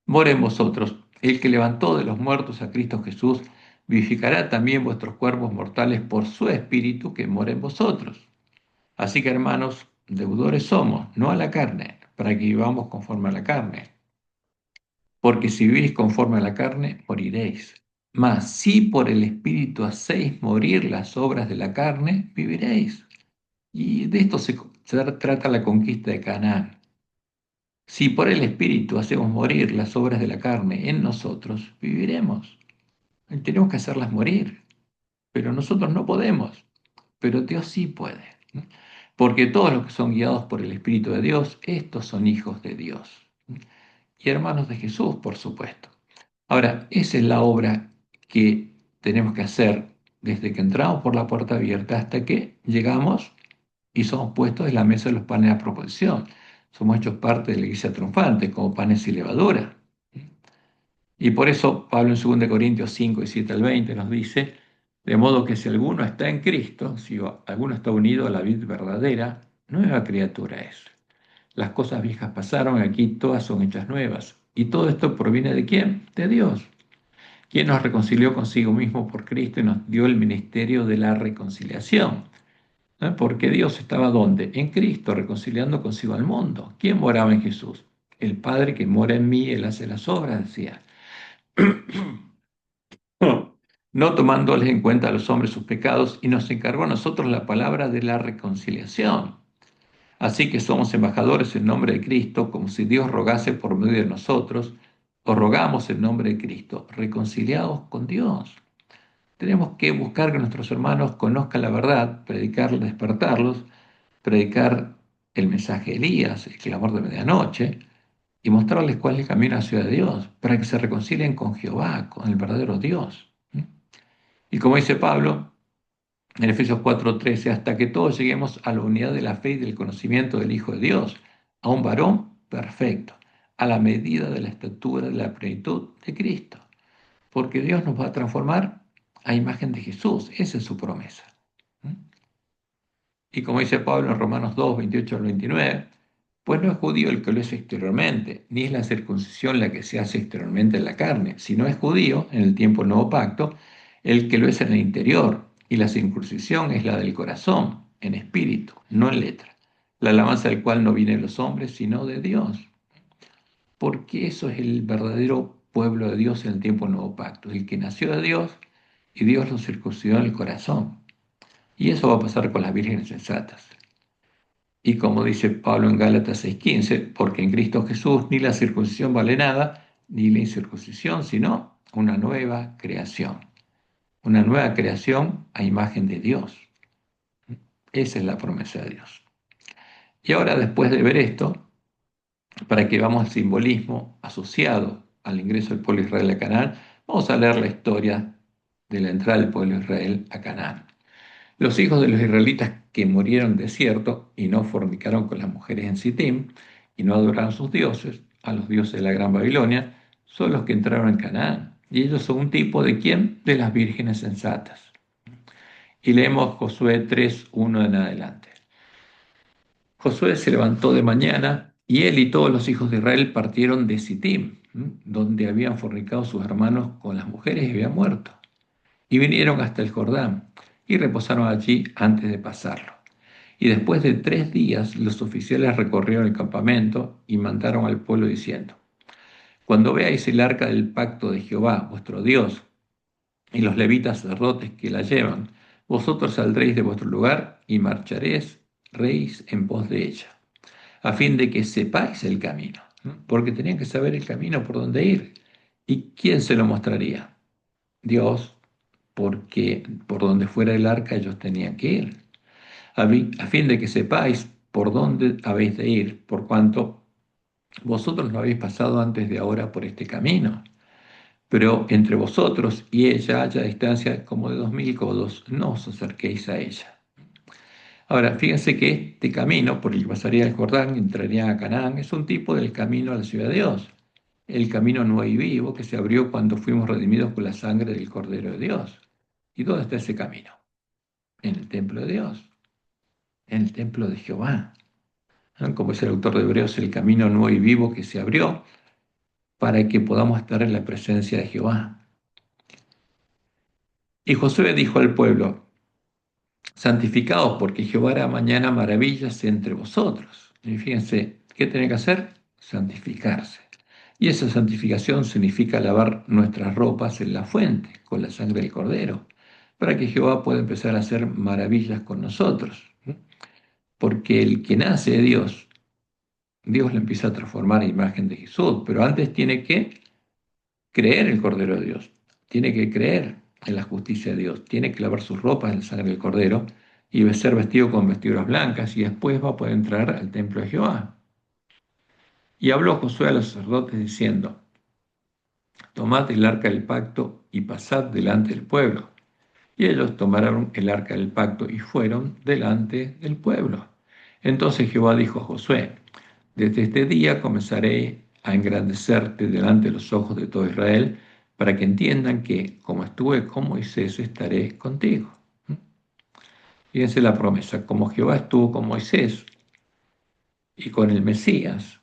Mora en vosotros. El que levantó de los muertos a Cristo Jesús, vivificará también vuestros cuerpos mortales por su espíritu que mora en vosotros. Así que hermanos, deudores somos, no a la carne, para que vivamos conforme a la carne. Porque si vivís conforme a la carne, moriréis. Mas si por el Espíritu hacéis morir las obras de la carne, viviréis. Y de esto se trata la conquista de Canaán. Si por el Espíritu hacemos morir las obras de la carne en nosotros, viviremos. Tenemos que hacerlas morir, pero nosotros no podemos, pero Dios sí puede. Porque todos los que son guiados por el Espíritu de Dios, estos son hijos de Dios. Y hermanos de Jesús, por supuesto. Ahora, esa es la obra que tenemos que hacer desde que entramos por la puerta abierta hasta que llegamos y somos puestos en la mesa de los panes de la proposición. Somos hechos parte de la iglesia triunfante como panes y levadura. Y por eso Pablo en 2 Corintios 5 y 7 al 20 nos dice, de modo que si alguno está en Cristo, si alguno está unido a la vid verdadera, nueva criatura es. Las cosas viejas pasaron, aquí todas son hechas nuevas. ¿Y todo esto proviene de quién? De Dios, quien nos reconcilió consigo mismo por Cristo y nos dio el ministerio de la reconciliación. Porque Dios estaba ¿dónde? En Cristo, reconciliando consigo al mundo. ¿Quién moraba en Jesús? El Padre que mora en mí, Él hace las obras, decía. No tomándoles en cuenta a los hombres sus pecados, y nos encargó a nosotros la palabra de la reconciliación. Así que somos embajadores en nombre de Cristo, como si Dios rogase por medio de nosotros, o rogamos en nombre de Cristo, reconciliados con Dios. Tenemos que buscar que nuestros hermanos conozcan la verdad, predicar, despertarlos, predicar el mensaje de Elías, el clamor de medianoche, y mostrarles cuál es el camino hacia Dios, para que se reconcilien con Jehová, con el verdadero Dios. Y como dice Pablo en Efesios 4:13, hasta que todos lleguemos a la unidad de la fe y del conocimiento del Hijo de Dios, a un varón perfecto, a la medida de la estatura de la plenitud de Cristo. Porque Dios nos va a transformar a imagen de Jesús, esa es su promesa. Y como dice Pablo en Romanos 2, 28 al 29, pues no es judío el que lo es exteriormente, ni es la circuncisión la que se hace exteriormente en la carne, sino es judío, en el tiempo del nuevo pacto, el que lo es en el interior, y la circuncisión es la del corazón, en espíritu, no en letra, la alabanza del cual no viene de los hombres, sino de Dios. Porque eso es el verdadero pueblo de Dios en el tiempo del nuevo pacto, el que nació de Dios y Dios lo circuncidó en el corazón. Y eso va a pasar con las vírgenes sensatas. Y como dice Pablo en Gálatas 6:15, porque en Cristo Jesús ni la circuncisión vale nada, ni la incircuncisión, sino una nueva creación. Una nueva creación a imagen de Dios. Esa es la promesa de Dios. Y ahora, después de ver esto, para que veamos el simbolismo asociado al ingreso del pueblo de Israel a Canaán, vamos a leer la historia de la entrada del pueblo de Israel a Canaán. Los hijos de los israelitas que murieron en desierto y no fornicaron con las mujeres en Sittim y no adoraron sus dioses, a los dioses de la Gran Babilonia, son los que entraron en Canaán. Y ellos son un tipo de quién? De las vírgenes sensatas. Y leemos Josué 3:1 en adelante. Josué se levantó de mañana y él y todos los hijos de Israel partieron de Sittim, donde habían fornicado sus hermanos con las mujeres y habían muerto. Y vinieron hasta el Jordán y reposaron allí antes de pasarlo. Y después de 3 días los oficiales recorrieron el campamento y mandaron al pueblo diciendo: Cuando veáis el arca del pacto de Jehová, vuestro Dios, y los levitas sacerdotes que la llevan, vosotros saldréis de vuestro lugar y marcharéis en pos de ella, a fin de que sepáis el camino, porque tenían que saber el camino por donde ir. ¿Y quién se lo mostraría? Dios, porque por donde fuera el arca ellos tenían que ir, a fin de que sepáis por dónde habéis de ir, por cuanto vosotros no habéis pasado antes de ahora por este camino. Pero entre vosotros y ella haya distancia como de 2000 codos, no os acerquéis a ella. Ahora, fíjense que este camino por el que pasaría el Jordán, entraría a Canaán, es un tipo del camino a la ciudad de Dios, el camino nuevo y vivo que se abrió cuando fuimos redimidos con la sangre del Cordero de Dios. ¿Y dónde está ese camino? En el templo de Dios, en el templo de Jehová. ¿No? Como es el autor de Hebreos, el camino nuevo y vivo que se abrió para que podamos estar en la presencia de Jehová. Y Josué dijo al pueblo: santificaos, porque Jehová hará mañana maravillas entre vosotros. Y fíjense, ¿qué tiene que hacer? Santificarse. Y esa santificación significa lavar nuestras ropas en la fuente, con la sangre del Cordero, para que Jehová pueda empezar a hacer maravillas con nosotros. Porque el que nace de Dios, Dios le empieza a transformar a imagen de Jesús, pero antes tiene que creer en el Cordero de Dios, tiene que creer en la justicia de Dios, tiene que lavar sus ropas en la sangre del Cordero y ser vestido con vestiduras blancas, y después va a poder entrar al templo de Jehová. Y habló Josué a los sacerdotes diciendo: tomad el arca del pacto y pasad delante del pueblo. Y ellos tomaron el arca del pacto y fueron delante del pueblo. Entonces Jehová dijo a Josué: desde este día comenzaré a engrandecerte delante de los ojos de todo Israel, para que entiendan que, como estuve con Moisés, estaré contigo. Fíjense la promesa: como Jehová estuvo con Moisés y con el Mesías,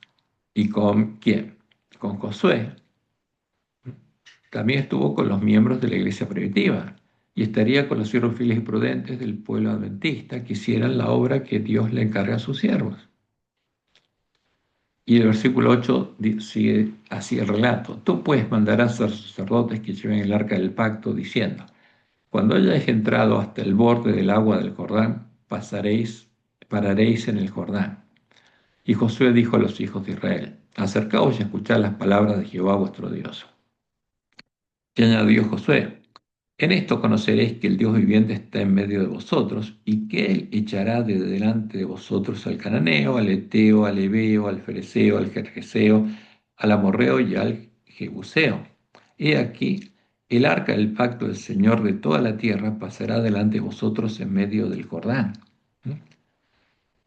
¿y con quién? Con Josué. También estuvo con los miembros de la iglesia primitiva y estaría con los siervos fieles y prudentes del pueblo adventista que hicieran la obra que Dios le encarga a sus siervos. Y el versículo 8 sigue así el relato: tú pues mandarás a los sacerdotes que lleven el arca del pacto, diciendo: cuando hayáis entrado hasta el borde del agua del Jordán, pararéis en el Jordán. Y Josué dijo a los hijos de Israel: acercaos y escuchad las palabras de Jehová vuestro Dios. Y añadió Josué: en esto conoceréis que el Dios viviente está en medio de vosotros, y que Él echará de delante de vosotros al cananeo, al eteo, al ebeo, al fereceo, al gergeseo, al amorreo y al jebuseo. He aquí, el arca del pacto del Señor de toda la tierra pasará delante de vosotros en medio del Jordán.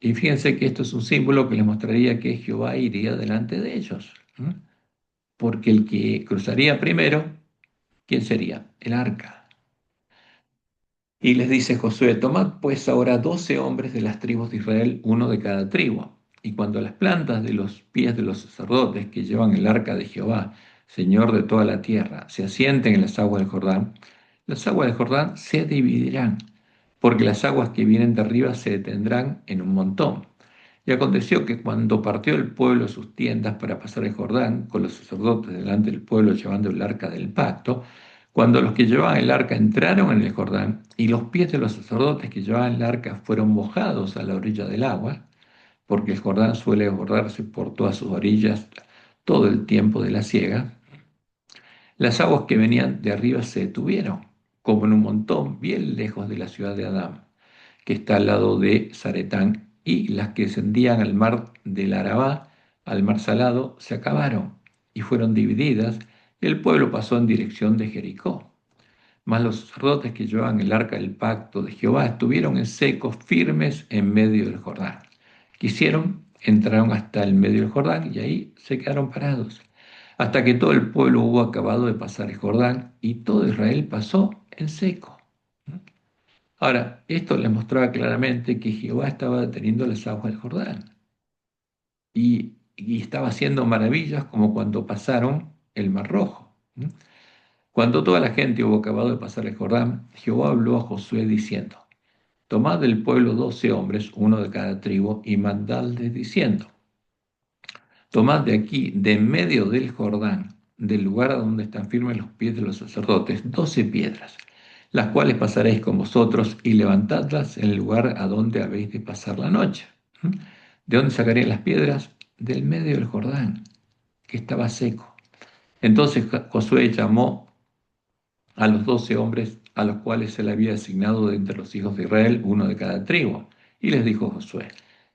Y fíjense que esto es un símbolo que les mostraría que Jehová iría delante de ellos. Porque el que cruzaría primero, ¿quién sería? El arca. Y les dice Josué: tomad pues ahora 12 hombres de las tribus de Israel, uno de cada tribu. Y cuando las plantas de los pies de los sacerdotes que llevan el arca de Jehová, Señor de toda la tierra, se asienten en las aguas del Jordán, las aguas del Jordán se dividirán, porque las aguas que vienen de arriba se detendrán en un montón. Y aconteció que cuando partió el pueblo sus tiendas para pasar el Jordán, con los sacerdotes delante del pueblo llevando el arca del pacto, cuando los que llevaban el arca entraron en el Jordán y los pies de los sacerdotes que llevaban el arca fueron mojados a la orilla del agua, porque el Jordán suele desbordarse por todas sus orillas todo el tiempo de la siega, las aguas que venían de arriba se detuvieron, como en un montón bien lejos de la ciudad de Adán, que está al lado de Zaretán, y las que descendían al mar del Arabá, al mar Salado, se acabaron y fueron divididas, y el pueblo pasó en dirección de Jericó. Mas los sacerdotes que llevaban el arca del pacto de Jehová estuvieron en seco, firmes en medio del Jordán. Quisieron, entraron hasta el medio del Jordán y ahí se quedaron parados, hasta que todo el pueblo hubo acabado de pasar el Jordán y todo Israel pasó en seco. Ahora, esto les mostraba claramente que Jehová estaba deteniendo las aguas del Jordán y estaba haciendo maravillas como cuando pasaron el Mar Rojo. Cuando toda la gente hubo acabado de pasar el Jordán, Jehová habló a Josué diciendo: Tomad del pueblo 12 hombres, uno de cada tribu, y mandadles diciendo: Tomad de aquí, de en medio del Jordán, del lugar a donde están firmes los pies de los sacerdotes, 12 piedras, las cuales pasaréis con vosotros, y levantadlas en el lugar a donde habéis de pasar la noche. ¿De dónde sacaréis las piedras? Del medio del Jordán, que estaba seco. Entonces Josué llamó a los 12 hombres a los cuales se le había asignado de entre los hijos de Israel, uno de cada tribu. Y les dijo Josué: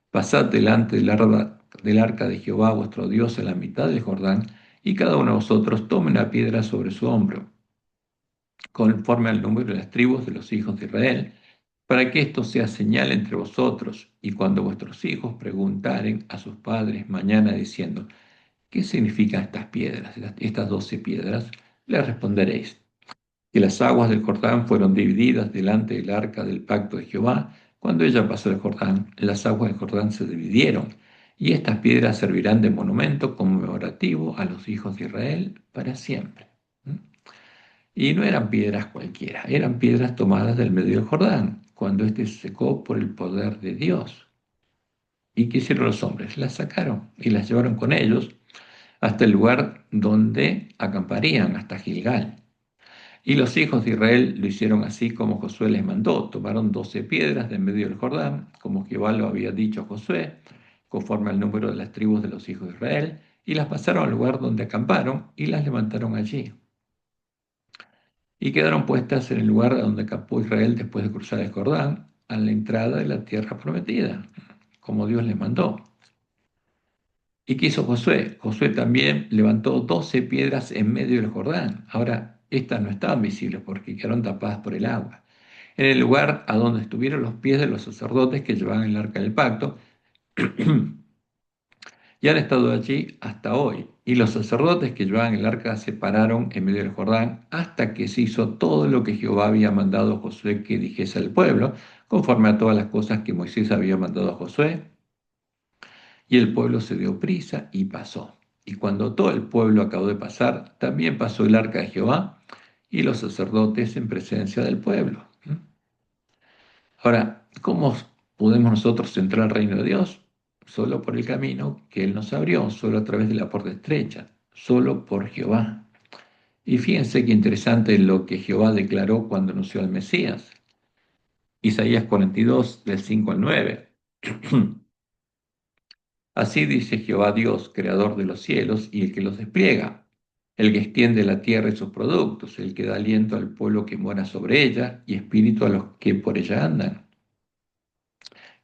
Pasad delante del arca de Jehová vuestro Dios en la mitad del Jordán, y cada uno de vosotros tome una piedra sobre su hombro, conforme al número de las tribus de los hijos de Israel, para que esto sea señal entre vosotros, y cuando vuestros hijos preguntaren a sus padres mañana diciendo: ¿qué significan estas piedras, estas 12 piedras? Les responderéis: que las aguas del Jordán fueron divididas delante del arca del pacto de Jehová. Cuando ella pasó el Jordán, las aguas del Jordán se dividieron, y estas piedras servirán de monumento conmemorativo a los hijos de Israel para siempre. ¿Mm? Y no eran piedras cualquiera, eran piedras tomadas del medio del Jordán, cuando éste se secó por el poder de Dios. ¿Y qué hicieron los hombres? Las sacaron y las llevaron con ellos hasta el lugar donde acamparían, hasta Gilgal. Y los hijos de Israel lo hicieron así como Josué les mandó. Tomaron 12 piedras de en medio del Jordán, como Jehová lo había dicho a Josué, conforme al número de las tribus de los hijos de Israel, y las pasaron al lugar donde acamparon y las levantaron allí. Y quedaron puestas en el lugar a donde acampó Israel después de cruzar el Jordán, a la entrada de la tierra prometida, como Dios les mandó. ¿Y qué hizo Josué? Josué también levantó 12 piedras en medio del Jordán. Ahora, estas no estaban visibles porque quedaron tapadas por el agua. En el lugar a donde estuvieron los pies de los sacerdotes que llevaban el arca del pacto, y han estado allí hasta hoy. Y los sacerdotes que llevaban el arca se pararon en medio del Jordán hasta que se hizo todo lo que Jehová había mandado a Josué que dijese al pueblo, conforme a todas las cosas que Moisés había mandado a Josué. Y el pueblo se dio prisa y pasó. Y cuando todo el pueblo acabó de pasar, también pasó el arca de Jehová y los sacerdotes en presencia del pueblo. Ahora, ¿cómo podemos nosotros entrar al reino de Dios? Solo por el camino que Él nos abrió, solo a través de la puerta estrecha, solo por Jehová. Y fíjense qué interesante lo que Jehová declaró cuando anunció al Mesías. Isaías 42, del 5 al 9. Así dice Jehová Dios, creador de los cielos y el que los despliega, el que extiende la tierra y sus productos, el que da aliento al pueblo que mora sobre ella y espíritu a los que por ella andan.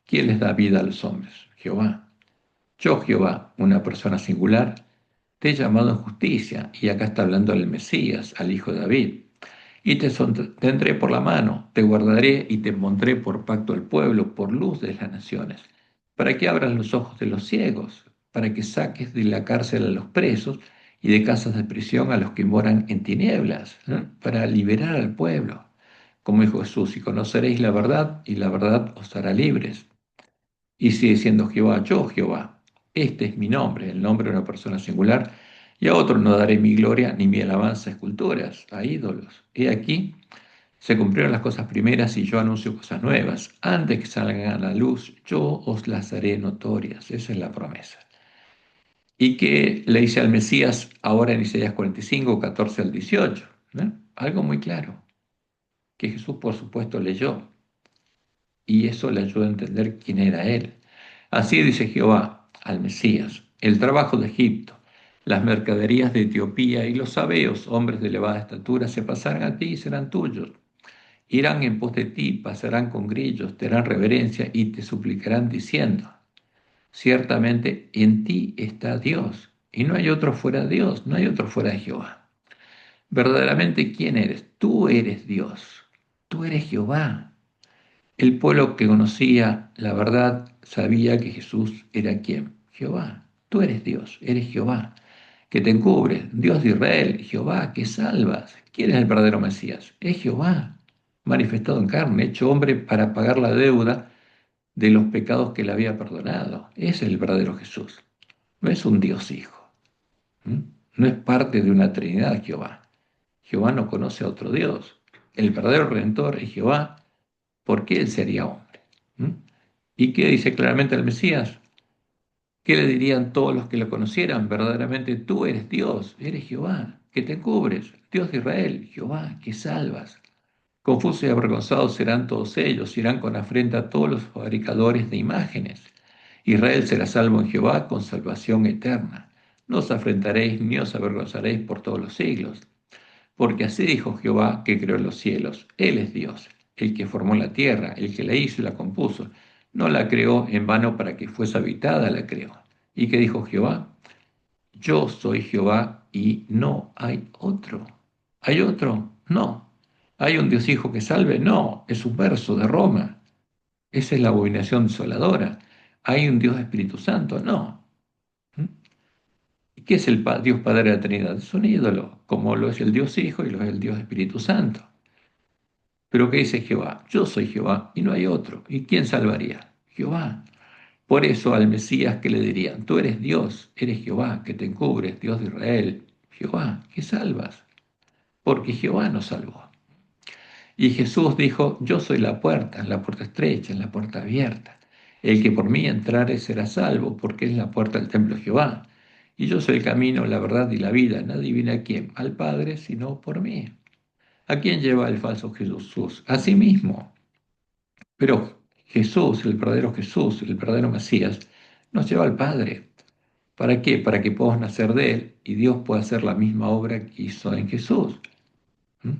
¿Quién les da vida a los hombres? Jehová. Yo, Jehová, una persona singular, te he llamado en justicia, y acá está hablando al Mesías, al hijo de David, y te tendré por la mano, te guardaré y te pondré por pacto al pueblo, por luz de las naciones, para que abras los ojos de los ciegos, para que saques de la cárcel a los presos y de casas de prisión a los que moran en tinieblas, ¿eh? Para liberar al pueblo. Como dijo Jesús, y conoceréis la verdad, y la verdad os hará libres. Y sigue siendo Jehová, yo Jehová. Este es mi nombre, el nombre de una persona singular, y a otro no daré mi gloria ni mi alabanza a esculturas, a ídolos. He aquí, Se cumplieron las cosas primeras y yo anuncio cosas nuevas. Antes que salgan a la luz, yo os las haré notorias. Esa es la promesa. ¿Y qué le dice al Mesías ahora en Isaías 45, 14 al 18? ¿No? Algo muy claro, que Jesús por supuesto leyó, y eso le ayuda a entender quién era él. Así dice Jehová al Mesías: el trabajo de Egipto, las mercaderías de Etiopía y los sabeos, hombres de elevada estatura, se pasarán a ti y serán tuyos. Irán en pos de ti, pasarán con grillos, te harán reverencia y te suplicarán diciendo: ciertamente en ti está Dios, y no hay otro fuera de Dios, no hay otro fuera de Jehová. Verdaderamente, ¿quién eres? Tú eres Dios, tú eres Jehová. El pueblo que conocía la verdad sabía que Jesús era ¿quién? Jehová. Tú eres Dios, eres Jehová, que te encubre, Dios de Israel, Jehová, que salvas. ¿Quién es el verdadero Mesías? Es Jehová, manifestado en carne, hecho hombre para pagar la deuda de los pecados que le había perdonado. Es el verdadero Jesús. No es un Dios hijo. ¿Mm? No es parte de una Trinidad Jehová. Jehová no conoce a otro Dios. El verdadero Redentor es Jehová, porque Él sería hombre. ¿Mm? ¿Y qué dice claramente el Mesías? ¿Qué le dirían todos los que lo conocieran? Verdaderamente tú eres Dios, eres Jehová, que te cubres, Dios de Israel, Jehová, que salvas. Confusos y avergonzados serán todos ellos, irán con afrenta todos los fabricadores de imágenes. Israel será salvo en Jehová con salvación eterna. No os afrentaréis ni os avergonzaréis por todos los siglos. Porque así dijo Jehová, que creó los cielos. Él es Dios, el que formó la tierra, el que la hizo y la compuso. No la creó en vano para que fuese habitada, la creó. ¿Y qué dijo Jehová? Yo soy Jehová y no hay otro. ¿Hay otro? No. ¿Hay un Dios Hijo que salve? No. Es un verso de Roma. Esa es la abominación desoladora. ¿Hay un Dios Espíritu Santo? No. ¿Mm? ¿Y qué es el Dios Padre de la Trinidad? Es un ídolo, como lo es el Dios Hijo y lo es el Dios Espíritu Santo. Pero ¿qué dice Jehová? Yo soy Jehová y no hay otro. ¿Y quién salvaría? Jehová. Por eso al Mesías que le dirían: tú eres Dios, eres Jehová, que te encubres, Dios de Israel, Jehová, que salvas, porque Jehová nos salvó. Y Jesús dijo: yo soy la puerta estrecha, la puerta abierta. El que por mí entrare será salvo, porque es la puerta del templo de Jehová. Y yo soy el camino, la verdad y la vida. Nadie viene a quién, al Padre, sino por mí. ¿A quién lleva el falso Jesús? A sí mismo. Pero Jesús, el verdadero Jesús, el verdadero Mesías, nos lleva al Padre. ¿Para qué? Para que podamos nacer de Él y Dios pueda hacer la misma obra que hizo en Jesús. ¿Mm?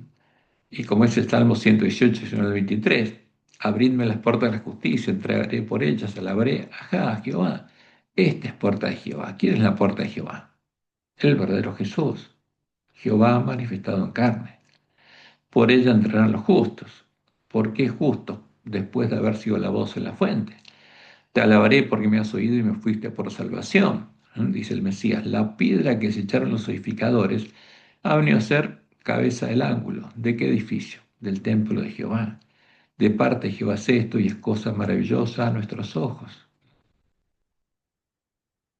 Y como es el Salmo 118, 19 al 23, abridme las puertas de la justicia, entregaré por ellas, alabaré, ajá, Jehová. Esta es puerta de Jehová. ¿Quién es la puerta de Jehová? El verdadero Jesús. Jehová manifestado en carne. Por ella entrarán los justos. ¿Por qué justos? Después de haber sido la voz en la fuente. Te alabaré porque me has oído y me fuiste por salvación. Dice el Mesías: la piedra que se echaron los edificadores ha venido a ser cabeza del ángulo. ¿De qué edificio? Del templo de Jehová. De parte de Jehová es esto y es cosa maravillosa a nuestros ojos.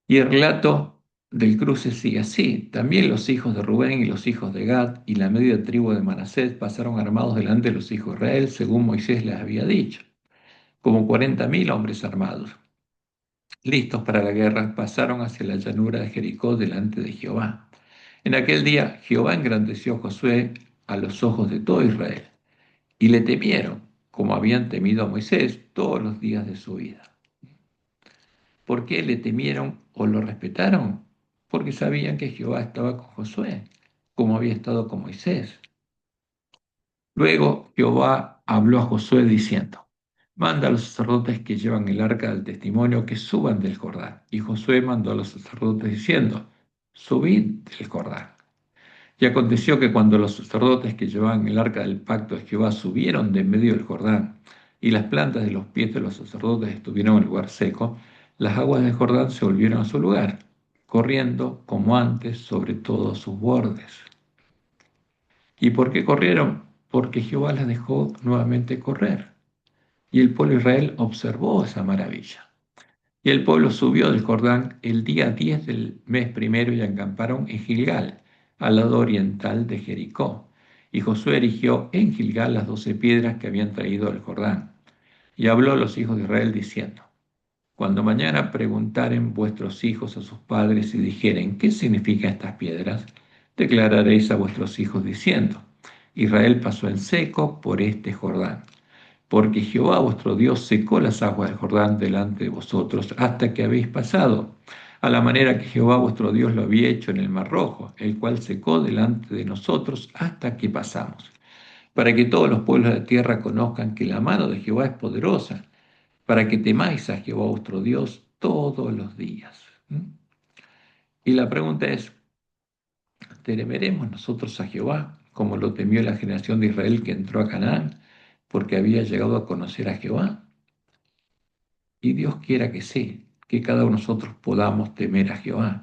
Y el relato del cruce sigue así. También los hijos de Rubén y los hijos de Gad y la media tribu de Manasés pasaron armados delante de los hijos de Israel, según Moisés les había dicho, como 40.000 hombres armados. Listos para la guerra, pasaron hacia la llanura de Jericó delante de Jehová. En aquel día Jehová engrandeció a Josué a los ojos de todo Israel, y le temieron, como habían temido a Moisés todos los días de su vida. ¿Por qué le temieron o lo respetaron? Porque sabían que Jehová estaba con Josué, como había estado con Moisés. Luego Jehová habló a Josué diciendo: manda a los sacerdotes que llevan el arca del testimonio que suban del Jordán. Y Josué mandó a los sacerdotes diciendo: subid del Jordán. Y aconteció que cuando los sacerdotes que llevaban el arca del pacto de Jehová subieron de en medio del Jordán, y las plantas de los pies de los sacerdotes estuvieron en el lugar seco, las aguas del Jordán se volvieron a su lugar, corriendo como antes sobre todos sus bordes. ¿Y por qué corrieron? Porque Jehová las dejó nuevamente correr. Y el pueblo de Israel observó esa maravilla. Y el pueblo subió del Jordán el día 10 del mes primero y acamparon en Gilgal, al lado oriental de Jericó. Y Josué erigió en Gilgal las 12 piedras que habían traído del Jordán. Y habló a los hijos de Israel diciendo: Cuando mañana preguntaren vuestros hijos a sus padres y dijeren: ¿qué significan estas piedras? Declararéis a vuestros hijos diciendo: Israel pasó en seco por este Jordán, porque Jehová vuestro Dios secó las aguas del Jordán delante de vosotros hasta que habéis pasado, a la manera que Jehová vuestro Dios lo había hecho en el Mar Rojo, el cual secó delante de nosotros hasta que pasamos, para que todos los pueblos de la tierra conozcan que la mano de Jehová es poderosa, para que temáis a Jehová vuestro Dios todos los días. ¿Mm? Y la pregunta es: ¿temeremos nosotros a Jehová como lo temió la generación de Israel que entró a Canaán, porque había llegado a conocer a Jehová? Y Dios quiera que sí, que cada uno de nosotros podamos temer a Jehová.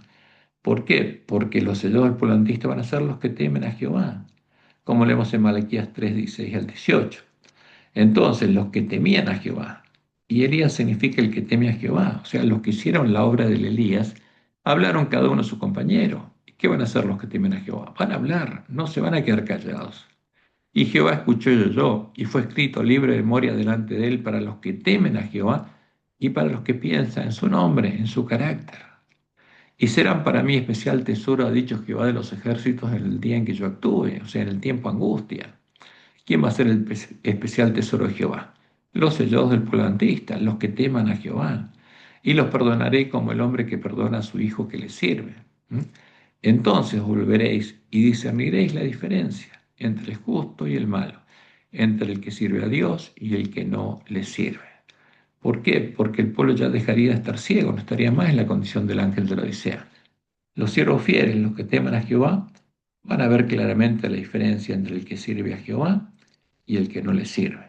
¿Por qué? Porque los sellos del volantistas van a ser los que temen a Jehová, como leemos en Malaquías 3, 16 al 18. Entonces, los que temían a Jehová, y Elías significa el que teme a Jehová, o sea, los que hicieron la obra del Elías, hablaron cada uno a su compañero. ¿Y qué van a hacer los que temen a Jehová? Van a hablar, no se van a quedar callados. Y Jehová escuchó y oyó, y fue escrito libro de memoria delante de él para los que temen a Jehová y para los que piensan en su nombre, en su carácter. Y serán para mí especial tesoro, ha dicho Jehová de los ejércitos, en el día en que yo actúe, o sea, en el tiempo angustia. ¿Quién va a ser el especial tesoro de Jehová? Los sellados del polantista, los que teman a Jehová. Y los perdonaré como el hombre que perdona a su hijo que le sirve. ¿Mm? Entonces volveréis y discerniréis la diferencia entre el justo y el malo, entre el que sirve a Dios y el que no le sirve. ¿Por qué? Porque el pueblo ya dejaría de estar ciego, no estaría más en la condición del ángel de la Odisea. Los siervos fieles, los que teman a Jehová, van a ver claramente la diferencia entre el que sirve a Jehová y el que no le sirve.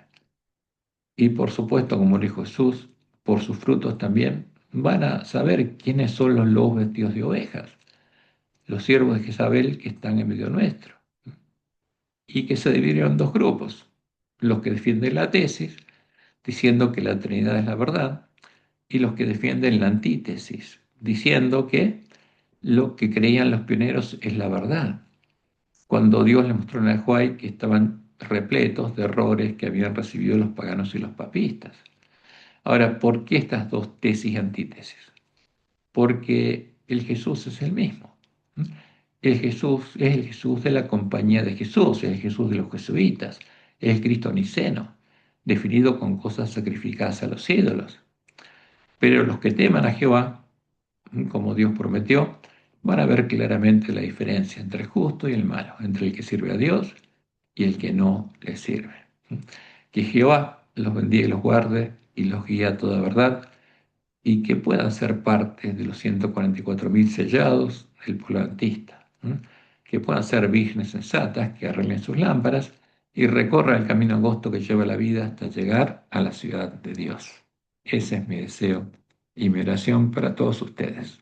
Y por supuesto, como dijo Jesús, por sus frutos también van a saber quiénes son los lobos vestidos de ovejas, los siervos de Jezabel que están en medio nuestro, y que se dividieron en dos grupos: los que defienden la tesis, diciendo que la Trinidad es la verdad, y los que defienden la antítesis, diciendo que lo que creían los pioneros es la verdad, cuando Dios les mostró en el Huay que estaban repletos de errores que habían recibido los paganos y los papistas. Ahora, ¿por qué estas dos tesis y antítesis? Porque el Jesús es el mismo. El Jesús es el Jesús de la compañía de Jesús, es el Jesús de los jesuitas, es el Cristo niceno, definido con cosas sacrificadas a los ídolos. Pero los que teman a Jehová, como Dios prometió, van a ver claramente la diferencia entre el justo y el malo, entre el que sirve a Dios y el que no le sirve. Que Jehová los bendiga y los guarde y los guíe a toda verdad, y que puedan ser parte de los 144.000 sellados del pueblo adventista, que puedan ser vírgenes sensatas, que arreglen sus lámparas y recorran el camino angosto que lleva la vida hasta llegar a la ciudad de Dios. Ese es mi deseo y mi oración para todos ustedes.